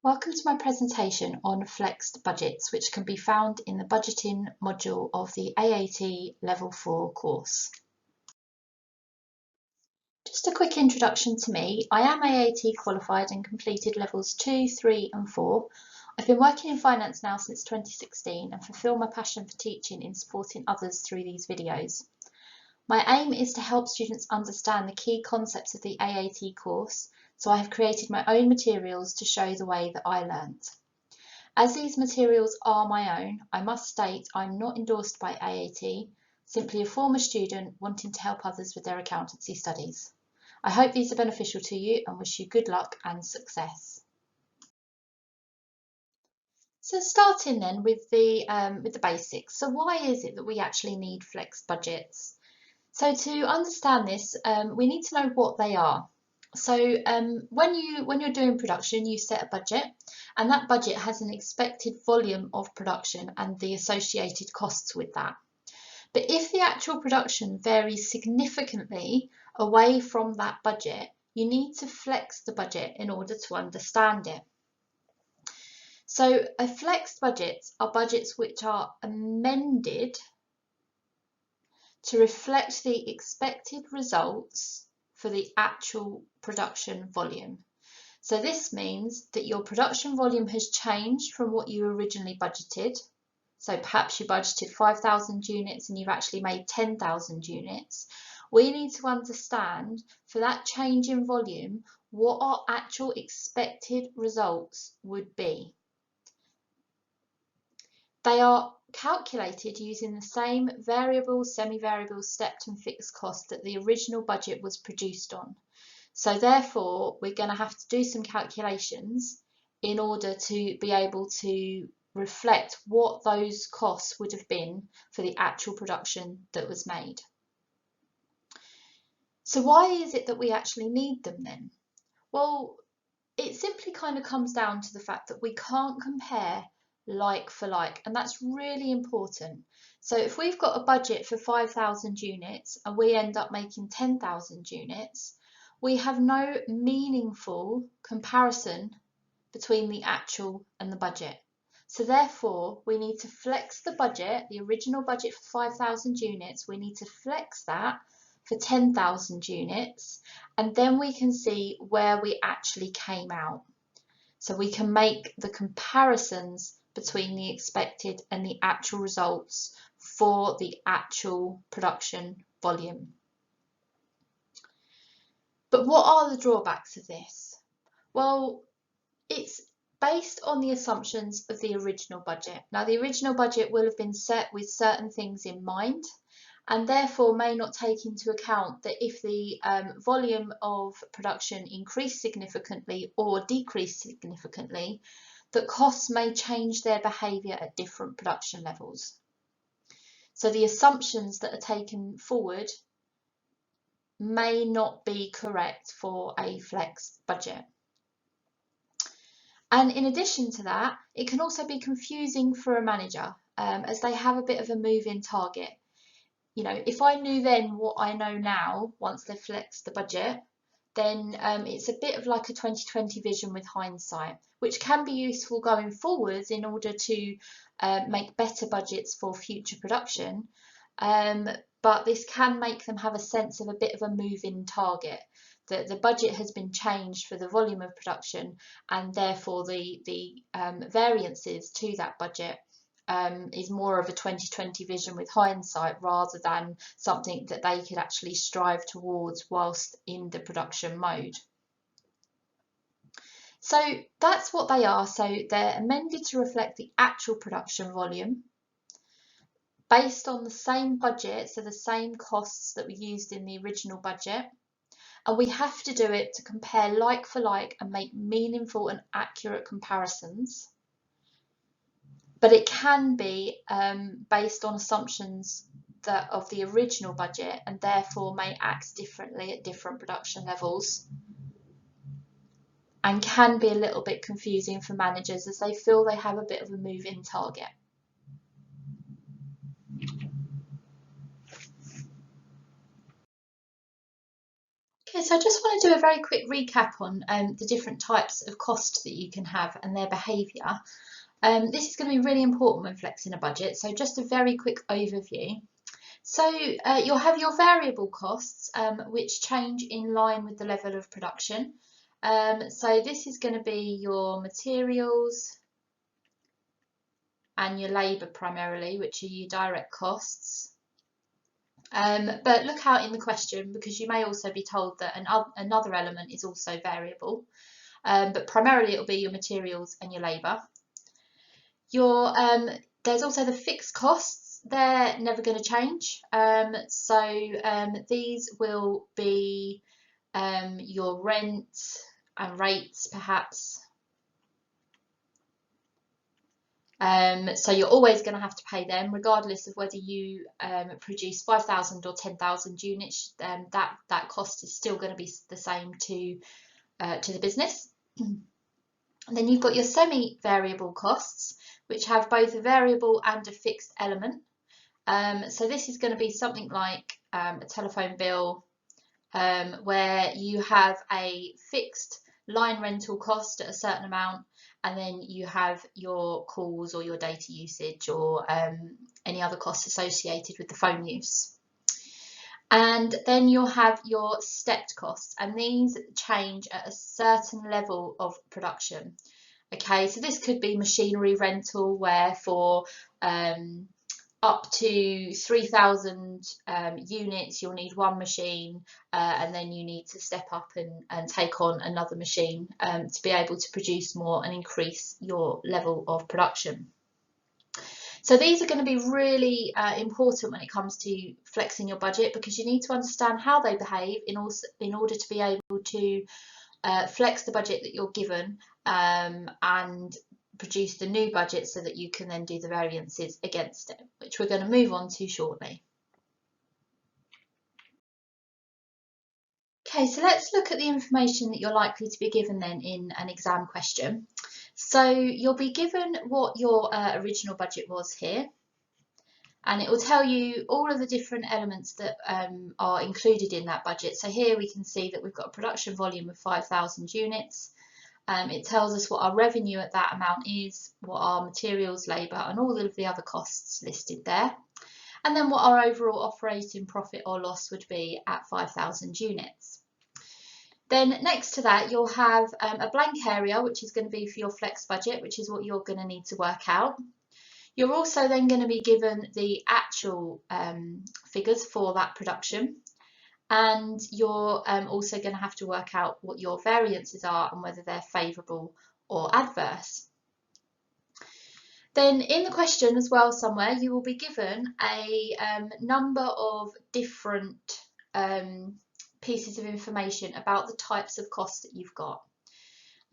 Welcome to my presentation on flexed budgets, which can be found in the budgeting module of the AAT Level 4 course. Just a quick introduction to me. I am AAT qualified and completed levels 2, 3 and 4. I've been working in finance now since 2016 and fulfil my passion for teaching in supporting others through these videos. My aim is to help students understand the key concepts of the AAT course, so I have created my own materials to show the way that I learnt. As these materials are my own, I must state I'm not endorsed by AAT, simply a former student wanting to help others with their accountancy studies. I hope these are beneficial to you and wish you good luck and success. So starting then with the basics. So why is it that we actually need flexed budgets? So to understand this, we need to know what they are. So when you're doing production, you set a budget, and that budget has an expected volume of production and the associated costs with that. But if the actual production varies significantly away from that budget, you need to flex the budget in order to understand it. So flexed budgets are budgets which are amended to reflect the expected results for the actual production volume. So this means that your production volume has changed from what you originally budgeted. So perhaps you budgeted 5,000 units and you've actually made 10,000 units. We need to understand, for that change in volume, what our actual expected results would be. They are calculated using the same variable, semi-variable, stepped and fixed cost that the original budget was produced on. So therefore, we're going to have to do some calculations in order to be able to reflect what those costs would have been for the actual production that was made. So why is it that we actually need them then? Well, it simply kind of comes down to the fact that we can't compare like for like, and that's really important. So if we've got a budget for 5,000 units and we end up making 10,000 units, we have no meaningful comparison between the actual and the budget. So therefore, we need to flex the budget, the original budget for 5,000 units, we need to flex that for 10,000 units, and then we can see where we actually came out. So we can make the comparisons between the expected and the actual results for the actual production volume. But what are the drawbacks of this? Well, it's based on the assumptions of the original budget. Now, the original budget will have been set with certain things in mind, and therefore may not take into account that if the volume of production increased significantly or decreased significantly, that costs may change their behaviour at different production levels. So the assumptions that are taken forward may not be correct for a flexed budget. And in addition to that, it can also be confusing for a manager as they have a bit of a moving target. You know, if I knew then what I know now, once they've flexed the budget, then it's a bit of like a 2020 vision with hindsight, which can be useful going forwards in order to make better budgets for future production. But this can make them have a sense of a bit of a moving target, that the budget has been changed for the volume of production, and therefore the variances to that budget is more of a 2020 vision with hindsight rather than something that they could actually strive towards whilst in the production mode. So that's what they are. So they're amended to reflect the actual production volume based on the same budget, so the same costs that were used in the original budget. And we have to do it to compare like for like and make meaningful and accurate comparisons. But it can be based on assumptions that of the original budget and therefore may act differently at different production levels, and can be a little bit confusing for managers as they feel they have a bit of a move-in target. Okay, So I just want to do a very quick recap on the different types of cost that you can have and their behaviour. This is going to be really important when flexing a budget, so just a very quick overview. So you'll have your variable costs, which change in line with the level of production. So this is going to be your materials and your labour primarily, which are your direct costs. But look out in the question, because you may also be told that another element is also variable, but primarily it will be your materials and your labour. There's also the fixed costs. They're never going to change. These will be your rent and rates, perhaps. So you're always going to have to pay them, regardless of whether you produce 5,000 or 10,000 units. That cost is still going to be the same to the business. And then you've got your semi-variable costs, which have both a variable and a fixed element. So this is going to be something like a telephone bill, where you have a fixed line rental cost at a certain amount, and then you have your calls or your data usage or any other costs associated with the phone use. And then you'll have your stepped costs, and these change at a certain level of production. Okay, so this could be machinery rental, where for up to 3,000 units, you'll need one machine, and then you need to step up and take on another machine to be able to produce more and increase your level of production. So these are going to be really important when it comes to flexing your budget, because you need to understand how they behave in order to be able to flex the budget that you're given and produce the new budget, so that you can then do the variances against it, which we're going to move on to shortly. Okay, so let's look at the information that you're likely to be given then in an exam question. So you'll be given what your original budget was here, and it will tell you all of the different elements that are included in that budget. So here we can see that we've got a production volume of 5,000 units. It tells us what our revenue at that amount is, what our materials, labour and all of the other costs listed there, and then what our overall operating profit or loss would be at 5,000 units. Then next to that you'll have a blank area, which is going to be for your flex budget, which is what you're going to need to work out. You're also then going to be given the actual figures for that production. And you're also going to have to work out what your variances are and whether they're favourable or adverse. Then in the question as well, somewhere you will be given a number of different pieces of information about the types of costs that you've got.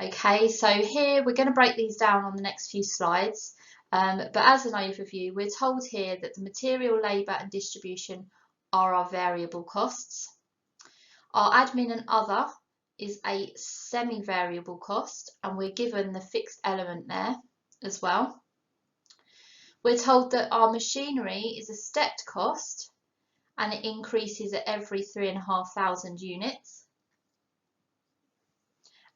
Okay, so here we're going to break these down on the next few slides, but as an overview, we're told here that the material, labour and distribution are our variable costs. Our admin and other is a semi-variable cost, and we're given the fixed element there as well. We're told that our machinery is a stepped cost, and it increases at every 3,500 units.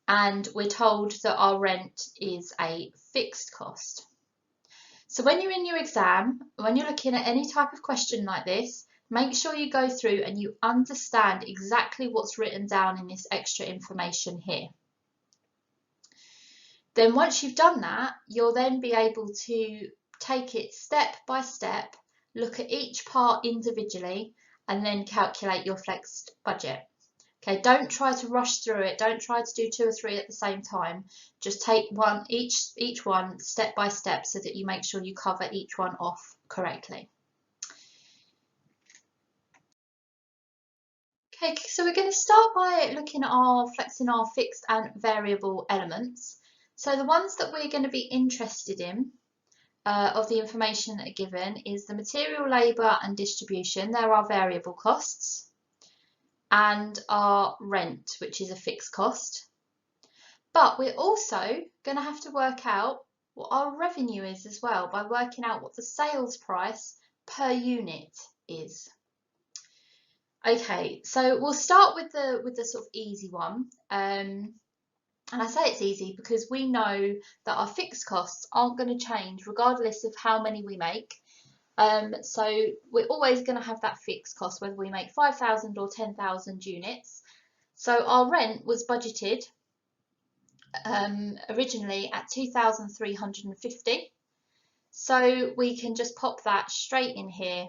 And we're told that our rent is a fixed cost. So when you're in your exam, when you're looking at any type of question like this, make sure you go through and you understand exactly what's written down in this extra information here. Then once you've done that, you'll then be able to take it step by step, look at each part individually, and then calculate your flexed budget. Okay, don't try to rush through it. Don't try to do 2 or 3 at the same time. Just take each one step by step, so that you make sure you cover each one off correctly. Okay, so we're going to start by looking at flexing our fixed and variable elements. So the ones that we're going to be interested in of the information that are given is the material, labour and distribution. They're our variable costs, and our rent, which is a fixed cost. But we're also going to have to work out what our revenue is as well, by working out what the sales price per unit is. Okay, so we'll start with the sort of easy one. And I say it's easy because we know that our fixed costs aren't going to change regardless of how many we make. So we're always going to have that fixed cost whether we make 5,000 or 10,000 units. So our rent was budgeted originally at 2,350. So we can just pop that straight in here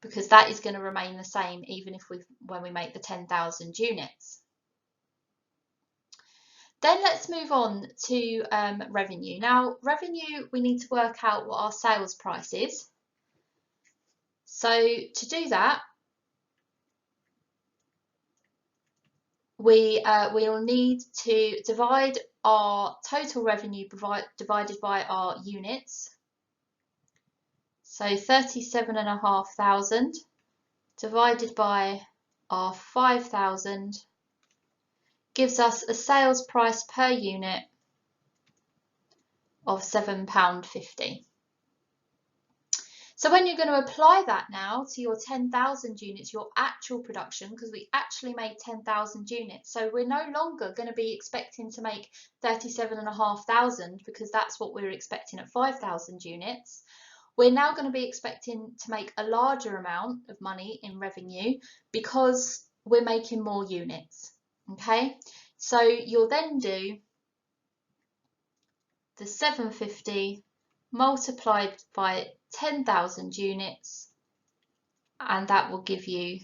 because that is going to remain the same even if when we make the 10,000 units. Then let's move on to revenue. Now, revenue, we need to work out what our sales price is. So to do that, we'll need to divide our total revenue divided by our units. So 37,500 divided by our 5,000 gives us a sales price per unit of £7.50. So when you're going to apply that now to your 10,000 units, your actual production, because we actually made 10,000 units, so we're no longer going to be expecting to make 37,500 because that's what we're expecting at 5,000 units. We're now going to be expecting to make a larger amount of money in revenue because we're making more units. Okay, so you'll then do the 750 multiplied by 10,000 units, and that will give you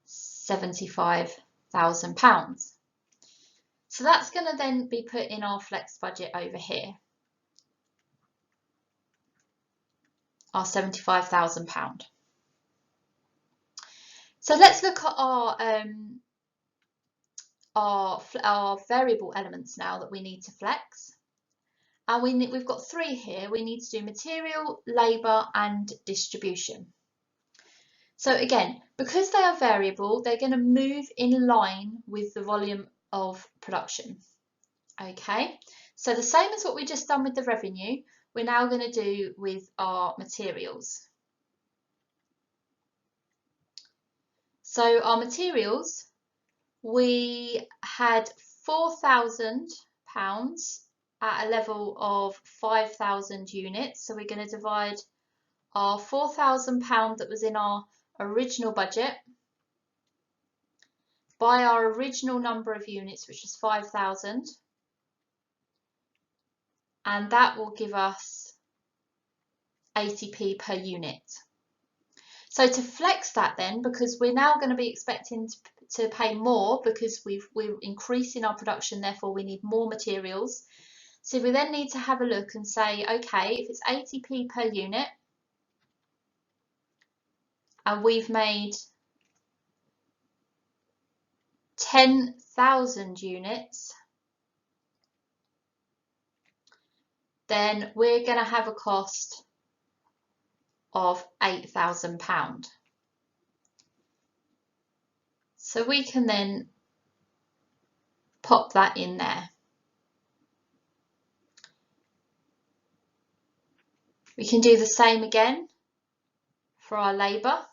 £75,000. So that's going to then be put in our flex budget over here, our £75,000. So let's look at our variable elements now that we need to flex. And we've got three here. We need to do material, labour and distribution. So again, because they are variable, they're going to move in line with the volume of production. Okay, so the same as what we just done with the revenue, we're now going to do with our materials. So our materials, we had £4,000 at a level of 5,000 units. So we're going to divide our £4,000 that was in our original budget by our original number of units, which was 5,000. And that will give us 80p per unit. So to flex that then, because we're now going to be expecting to pay more because we're increasing our production, therefore we need more materials. So we then need to have a look and say, okay, if it's 80p per unit and we've made 10,000 units, then we're going to have a cost of £8,000. So we can then pop that in there. We can do the same again for our labour.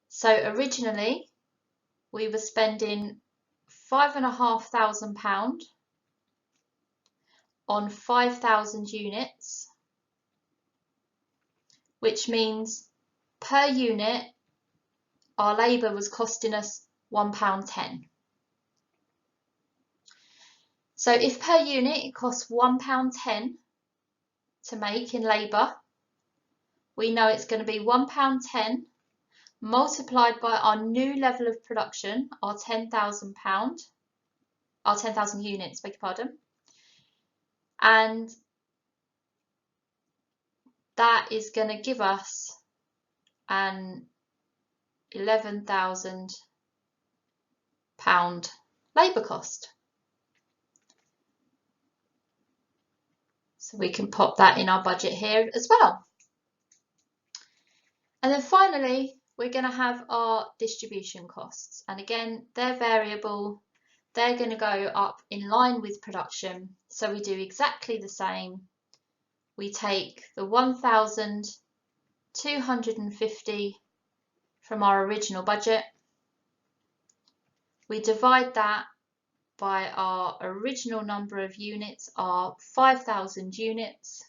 So originally we were spending £5,500 on 5,000 units, which means per unit our labour was costing us £1.10. So if per unit it costs £1.10 to make in labour, we know it's going to be £1.10 multiplied by our new level of production, our £10,000, our 10,000 units, beg your pardon, and that is going to give us an £11,000 labour cost. So we can pop that in our budget here as well. And then finally, we're going to have our distribution costs. And again, they're variable. They're going to go up in line with production. So we do exactly the same. We take the 1,000 250 from our original budget. We divide that by our original number of units, our 5,000 units,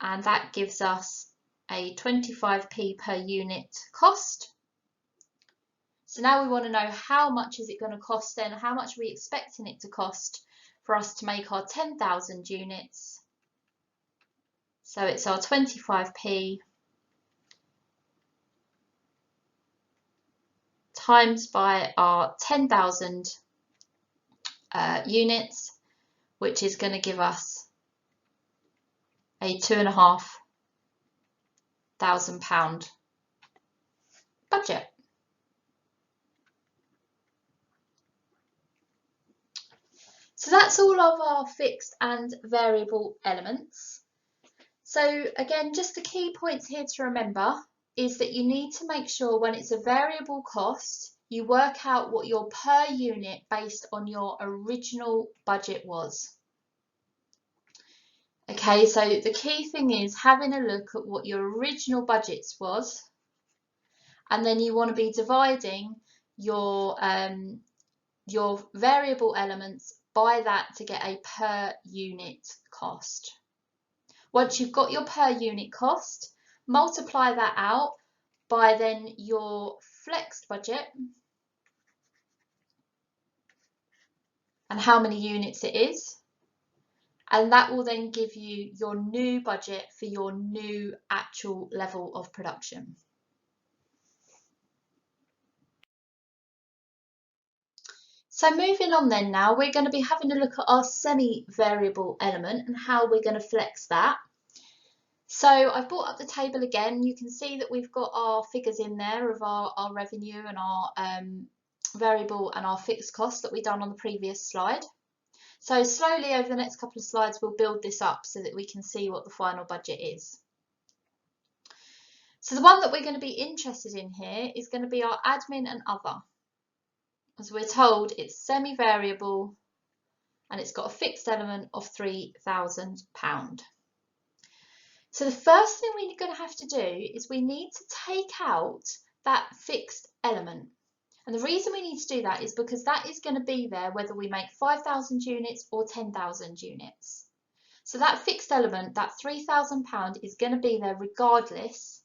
and that gives us a 25p per unit cost. So now we want to know how much is it going to cost then, how much are we expecting it to cost for us to make our 10,000 units. So it's our 25p times by our 10,000 units, which is going to give us a £2,500 budget. So that's all of our fixed and variable elements. So again, just the key points here to remember is that you need to make sure when it's a variable cost, you work out what your per unit based on your original budget was. Okay, so the key thing is having a look at what your original budgets was, and then you want to be dividing your variable elements by that to get a per unit cost. Once you've got your per unit cost, multiply that out by then your flexed budget and how many units it is, and that will then give you your new budget for your new actual level of production. So moving on then now, we're going to be having a look at our semi-variable element and how we're going to flex that. So I've brought up the table again. You can see that we've got our figures in there of our revenue and our variable and our fixed costs that we've done on the previous slide. So slowly over the next couple of slides, we'll build this up so that we can see what the final budget is. So the one that we're going to be interested in here is going to be our admin and other. As we're told, it's semi-variable and it's got a fixed element of £3,000. So the first thing we're going to have to do is we need to take out that fixed element. And the reason we need to do that is because that is going to be there whether we make 5,000 units or 10,000 units. So that fixed element, that £3,000, is going to be there regardless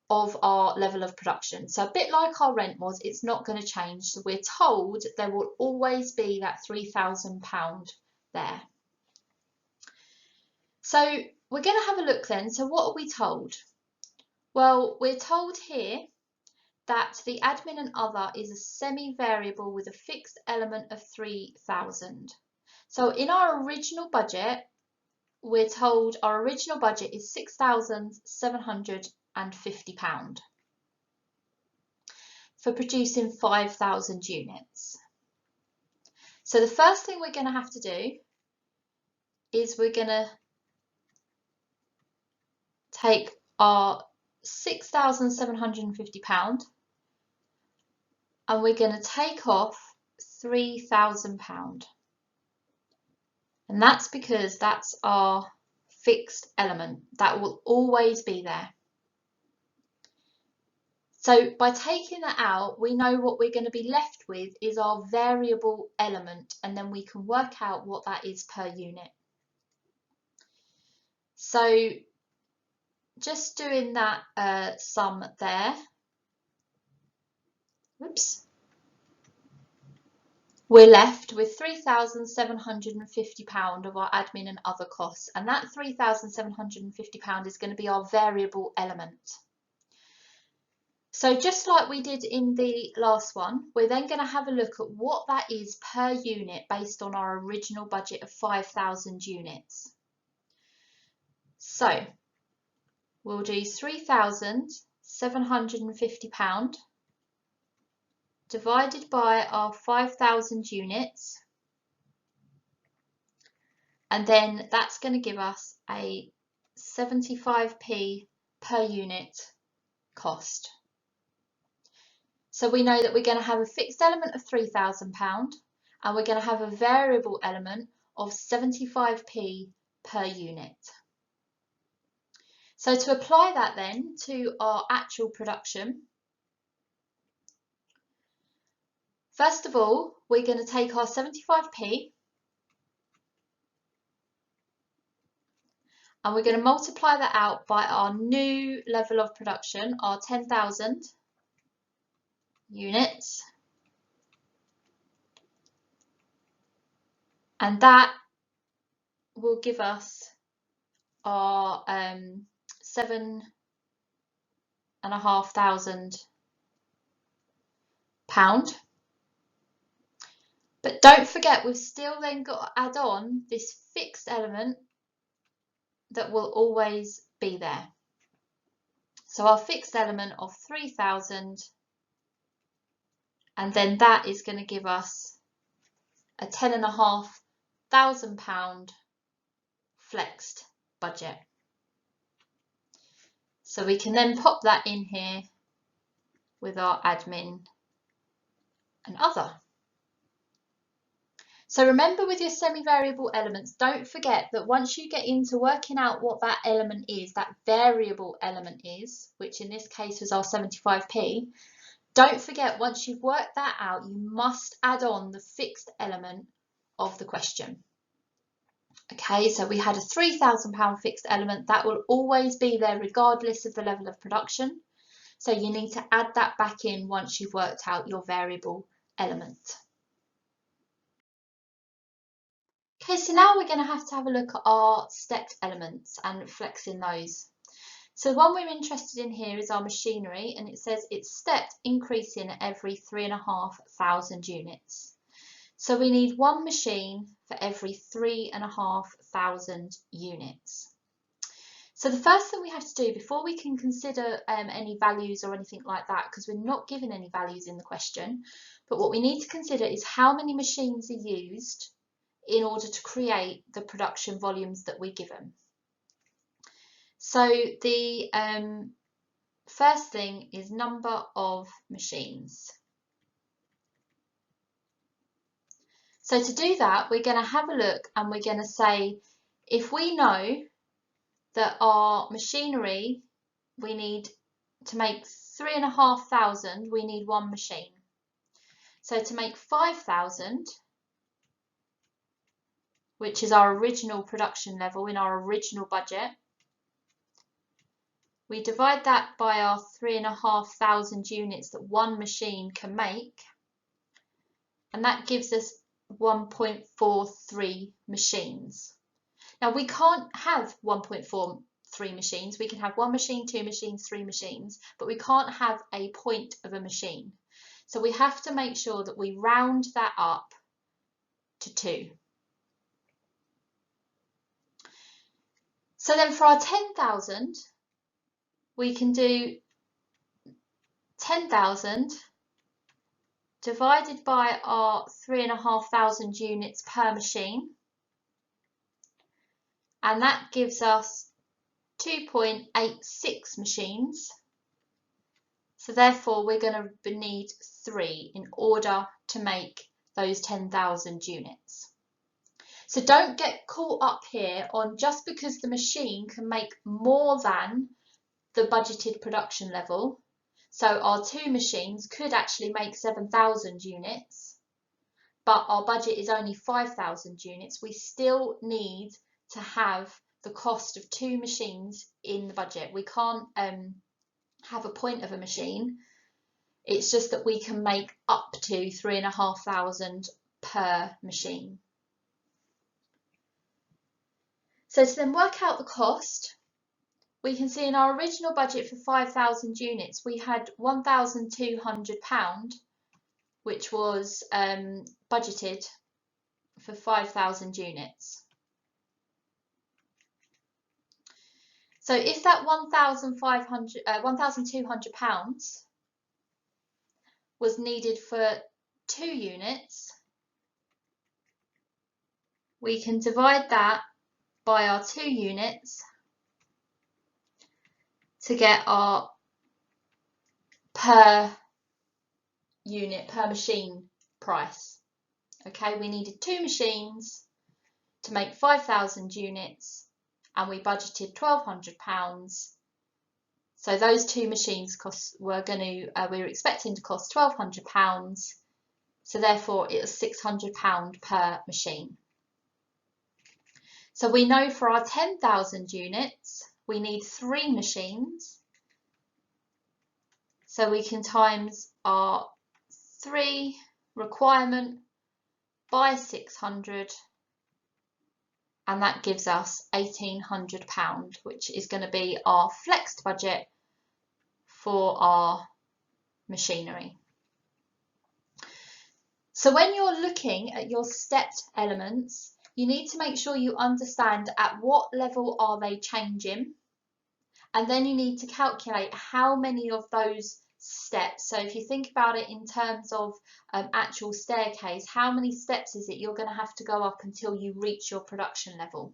of our level of production. So a bit like our rent was, it's not going to change. So we're told there will always be that £3,000 there. So we're going to have a look then. So what are we told? Well, we're told here that the admin and other is a semi-variable with a fixed element of 3,000. So in our original budget, we're told our original budget is £6,750 for producing 5,000 units. So the first thing we're going to have to do is we're going to take our £6,750 and we're going to take off £3,000. And that's because that's our fixed element. That will always be there. So by taking that out, we know what we're going to be left with is our variable element, and then we can work out what that is per unit. So just doing that sum there, whoops, we're left with £3,750 of our admin and other costs, and that £3,750 is going to be our variable element. So just like we did in the last one, we're then going to have a look at what that is per unit based on our original budget of 5,000 units. So we'll do £3,750 divided by our 5,000 units, and then that's going to give us a 75p per unit cost. So we know that we're going to have a fixed element of £3,000 and we're going to have a variable element of 75p per unit. So to apply that then to our actual production, first of all, we're going to take our 75p and we're going to multiply that out by our new level of production, our 10,000 units. And that will give us our £7,500. But don't forget, we've still then got to add on this fixed element that will always be there. So our fixed element of 3,000, and then that is going to give us a £10,500 flexed budget. So we can then pop that in here with our admin and other. So remember, with your semi-variable elements, don't forget that once you get into working out what that element is, that variable element is, which in this case was our 75p, don't forget, once you've worked that out, you must add on the fixed element of the question. Okay, so we had a £3,000 fixed element that will always be there regardless of the level of production. So you need to add that back in once you've worked out your variable element. Okay, so now we're going to have a look at our stepped elements and flexing those. So the one we're interested in here is our machinery, and it says it's stepped, increasing every 3,500 units. So we need one machine for every 3,500 units. So the first thing we have to do before we can consider any values or anything like that, because we're not given any values in the question, but what we need to consider is how many machines are used in order to create the production volumes that we're given. So the first thing is number of machines. So to do that, we're going to have a look and we're going to say, if we know that our machinery, we need to make 3,500, we need one machine. So to make 5,000, which is our original production level in our original budget, we divide that by our 3,500 units that one machine can make, and that gives us 1.43 machines. Now we can't have 1.43 machines. We can have one machine, two machines, three machines, but we can't have a point of a machine. So we have to make sure that we round that up to 2. So then for our 10,000, we can do 10,000 divided by our 3,500 units per machine, and that gives us 2.86 machines. So therefore we're going to need 3 in order to make those 10,000 units. So don't get caught up here on just because the machine can make more than the budgeted production level. So our 2 machines could actually make 7,000 units, but our budget is only 5,000 units. We still need to have the cost of 2 machines in the budget. We can't have a point of a machine. It's just that we can make up to 3,500 per machine. So to then work out the cost, we can see in our original budget for 5,000 units, we had £1,200, which was budgeted for 5,000 units. So if that £1,200 was needed for 2 units, we can divide that by our 2 units to get our per unit, per machine price. Okay, we needed 2 machines to make 5,000 units, and we budgeted £1,200. So those two machines we were expecting to cost £1,200. So therefore it was £600 per machine. So we know for our 10,000 units, we need 3 machines. So we can times our 3 requirement by 600, and that gives us £1,800, which is going to be our flexed budget for our machinery. So when you're looking at your stepped elements, you need to make sure you understand at what level are they changing, and then you need to calculate how many of those steps. So if you think about it in terms of actual staircase, how many steps is it you're going to have to go up until you reach your production level?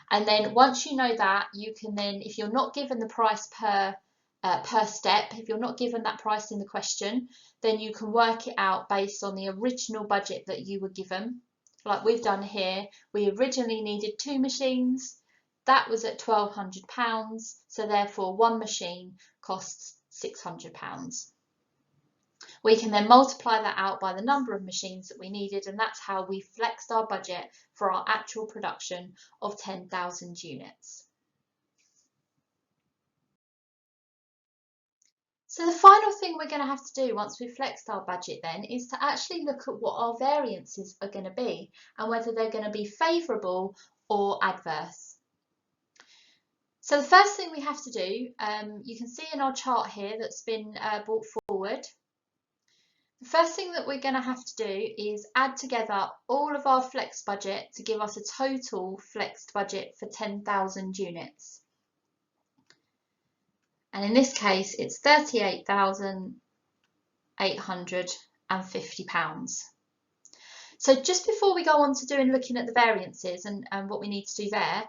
And then once you know that, you can then, if you're not given the price per step, if you're not given that price in the question, then you can work it out based on the original budget that you were given. Like we've done here, we originally needed 2 machines. That was at £1,200, so therefore 1 machine costs £600. We can then multiply that out by the number of machines that we needed, and that's how we flexed our budget for our actual production of 10,000 units. So the final thing we're going to have to do once we've flexed our budget then is to actually look at what our variances are going to be and whether they're going to be favourable or adverse. So the first thing we have to do, you can see in our chart here that's been brought forward, the first thing that we're going to have to do is add together all of our flex budget to give us a total flexed budget for 10,000 units. And in this case, it's £38,850. So just before we go on to looking at the variances and what we need to do there,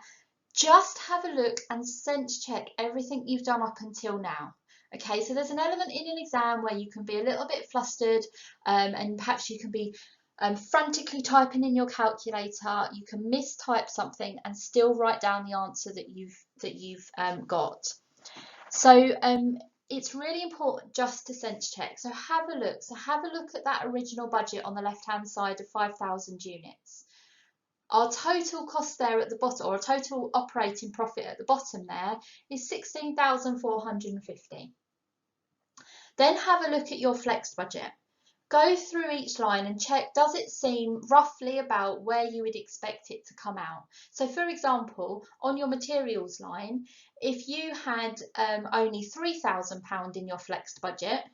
just have a look and sense check everything you've done up until now. Okay, so there's an element in an exam where you can be a little bit flustered and perhaps you can be frantically typing in your calculator. You can mistype something and still write down the answer that you've got. So it's really important just to sense check. So have a look. So have a look at that original budget on the left-hand side of 5,000 units. Our total cost there at the bottom, or a total operating profit at the bottom there, is 16,450. Then have a look at your flexed budget. Go through each line and check, does it seem roughly about where you would expect it to come out? So for example, on your materials line, if you had only £3,000 in your flexed budget,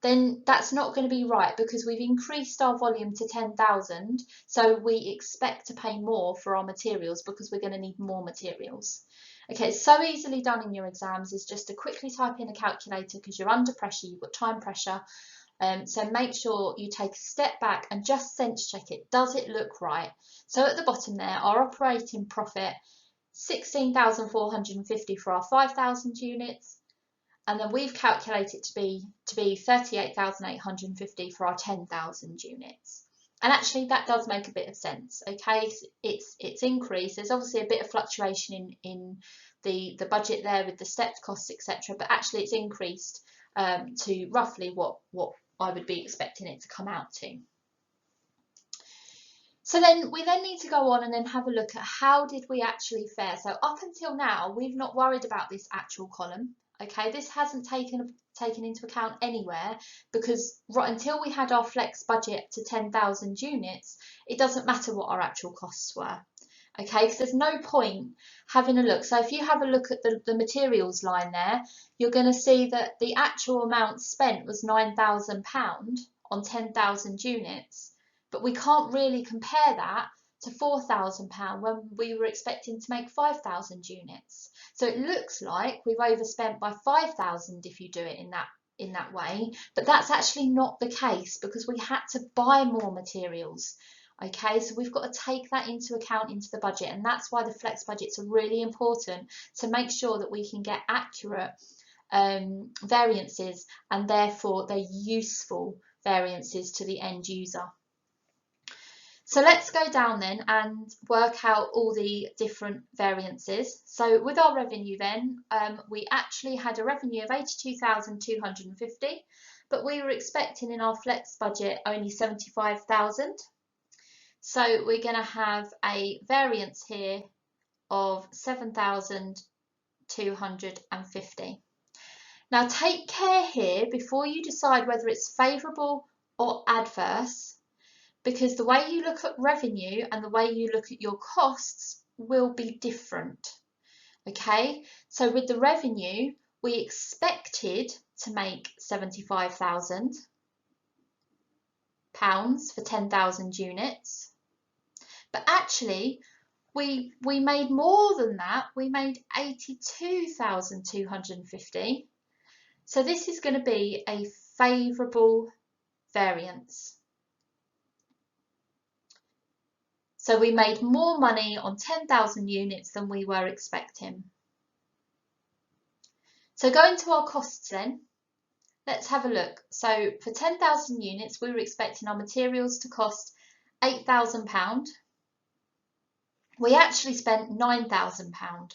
then that's not going to be right because we've increased our volume to 10,000, so we expect to pay more for our materials because we're going to need more materials. Okay, it's so easily done in your exams is just to quickly type in a calculator because you're under pressure, you've got time pressure. So make sure you take a step back and just sense check it. Does it look right? So at the bottom there, our operating profit, 16,450 for our 5,000 units. And then we've calculated to be 38,850 for our 10,000 units. And actually that does make a bit of sense. Okay, it's increased. There's obviously a bit of fluctuation in the budget there with the stepped costs, etc. But actually it's increased to roughly what I would be expecting it to come out to. So then we need to go on and then have a look at how did we actually fare. So up until now, we've not worried about this actual column. Okay, this hasn't taken into account anywhere because right until we had our flex budget to 10,000 units, it doesn't matter what our actual costs were. Okay, because there's no point having a look. So if you have a look at the materials line there, you're going to see that the actual amount spent was £9,000 on 10,000 units, but we can't really compare that to £4,000 when we were expecting to make 5,000 units. So it looks like we've overspent by 5,000 if you do it in that way, but that's actually not the case because we had to buy more materials. Okay, so we've got to take that into account into the budget, and that's why the flex budgets are really important to make sure that we can get accurate variances and therefore they're useful variances to the end user. So let's go down then and work out all the different variances. So with our revenue then, we actually had a revenue of 82,250, but we were expecting in our flex budget only 75,000. So we're going to have a variance here of 7,250. Now take care here before you decide whether it's favourable or adverse, because the way you look at revenue and the way you look at your costs will be different. Okay, so with the revenue, we expected to make £75,000 for 10,000 units, but actually we made more than that. We made 82,250. So this is going to be a favourable variance. So we made more money on 10,000 units than we were expecting. So going to our costs then, let's have a look. So for 10,000 units, we were expecting our materials to cost £8,000. We actually spent £9,000.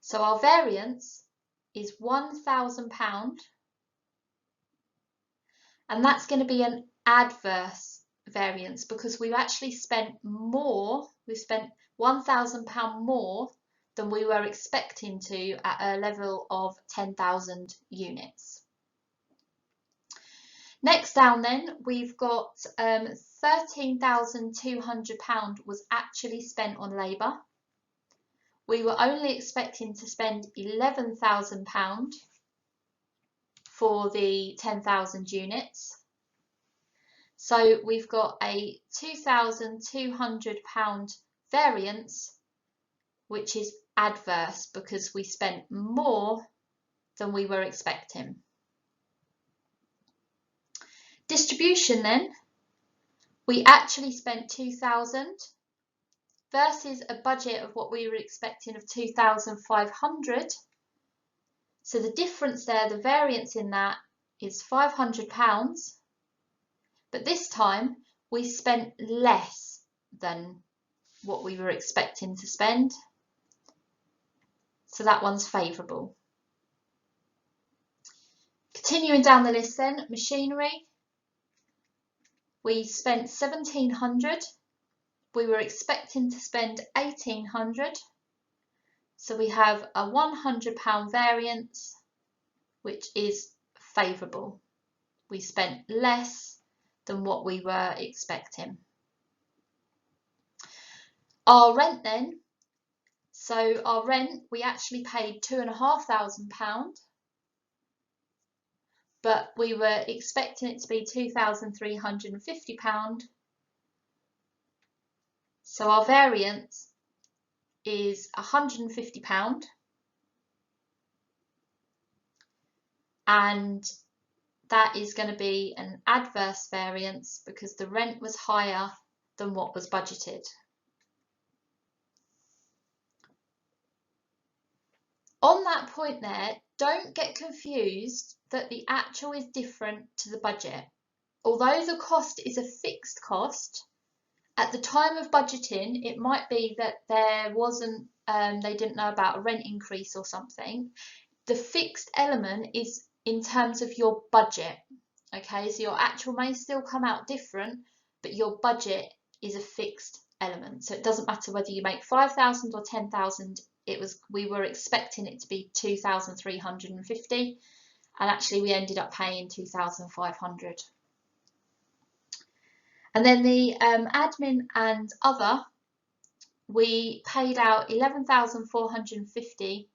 So our variance is £1,000, and that's going to be an adverse variance because we've actually spent more. We've spent £1,000 more than we were expecting to at a level of 10,000 units. Next down then, we've got £13,200 was actually spent on labour. We were only expecting to spend £11,000 for the 10,000 units. So we've got a £2,200 variance, which is adverse because we spent more than we were expecting. Distribution then, we actually spent 2,000 versus a budget of what we were expecting of 2,500. So the difference there, the variance in that is £500, but this time we spent less than what we were expecting to spend. So that one's favourable. Continuing down the list then, machinery. We spent 1,700. We were expecting to spend 1,800. So we have a £100 variance, which is favourable. We spent less than what we were expecting. Our rent then. So our rent, we actually paid £2,500, but we were expecting it to be £2,350. So our variance is £150, and that is going to be an adverse variance because the rent was higher than what was budgeted. On that point there, don't get confused that the actual is different to the budget. Although the cost is a fixed cost, at the time of budgeting, it might be that there wasn't, they didn't know about a rent increase or something. The fixed element is in terms of your budget. Okay, so your actual may still come out different, but your budget is a fixed element. So it doesn't matter whether you make 5,000 or 10,000. We were expecting it to be 2,350, and actually we ended up paying 2,500. And then the admin and other, we paid out 11,450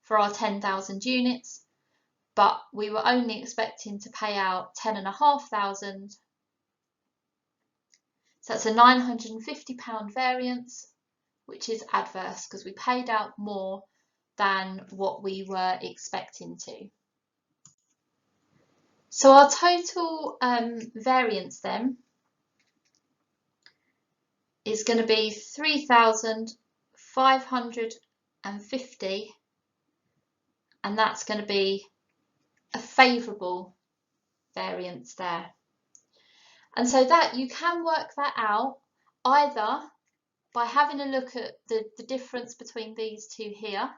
for our 10,000 units, but we were only expecting to pay out 10,500. So that's a £950 variance, which is adverse because we paid out more than what we were expecting to. So our total variance then is going to be 3,550, and that's going to be a favourable variance there. And so that you can work that out either by having a look at the difference between these two here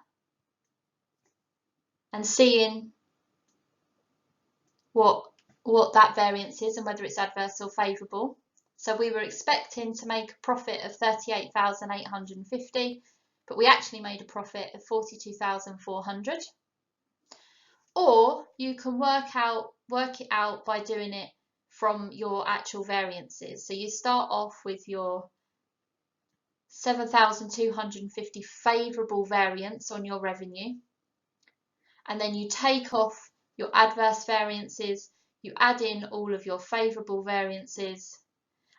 and seeing what that variance is and whether it's adverse or favourable. So we were expecting to make a profit of 38,850, but we actually made a profit of 42,400. Or you can work it out by doing it from your actual variances. So you start off with your 7,250 favourable variance on your revenue, and then you take off your adverse variances, you add in all of your favourable variances,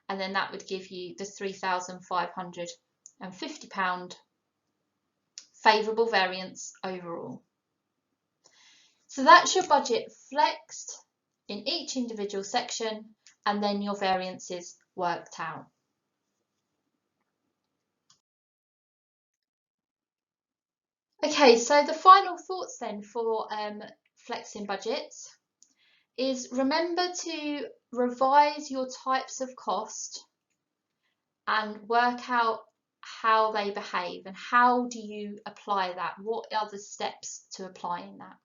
and then that would give you the £3,550 favourable variance overall. So that's your budget flexed in each individual section, and then your variances worked out. Okay, so the final thoughts then for flexing budgets is remember to revise your types of cost and work out how they behave and how do you apply that? What are the steps to applying that?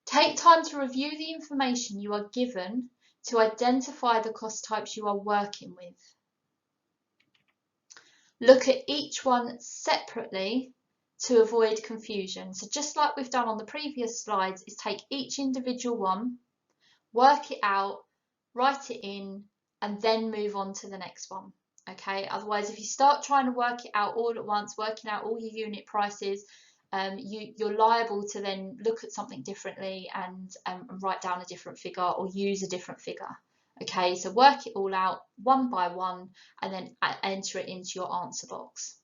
Take time to review the information you are given to identify the cost types you are working with. Look at each one separately to avoid confusion. So just like we've done on the previous slides, is take each individual one, work it out, write it in, and then move on to the next one. Okay, otherwise if you start trying to work it out all at once, working out all your unit prices, you're liable to then look at something differently and write down a different figure or use a different figure. Okay, so work it all out one by one and then enter it into your answer box.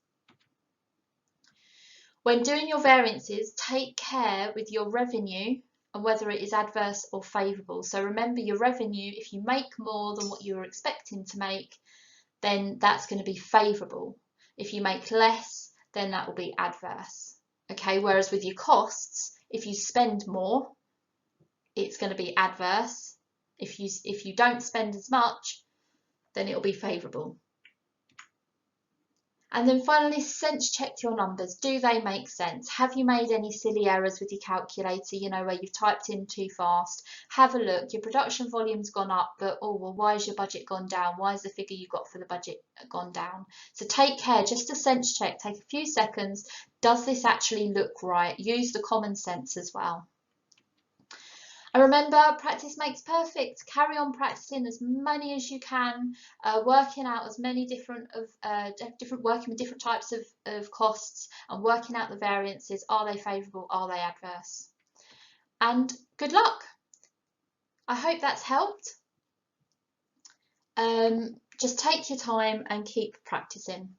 When doing your variances, take care with your revenue and whether it is adverse or favourable. So remember your revenue, if you make more than what you were expecting to make, then that's going to be favourable. If you make less, then that will be adverse. Okay, whereas with your costs, if you spend more, it's going to be adverse. If you don't spend as much, then it will be favourable. And then finally, sense check your numbers. Do they make sense? Have you made any silly errors with your calculator, you know, where you've typed in too fast? Have a look. Your production volume's gone up, but oh, well, why has your budget gone down? Why is the figure you got for the budget gone down? So take care, just to sense check, take a few seconds. Does this actually look right? Use the common sense as well. And remember, practice makes perfect. Carry on practicing as many as you can, working out as many working with different types of costs and working out the variances. Are they favourable? Are they adverse? And good luck. I hope that's helped. Just take your time and keep practicing.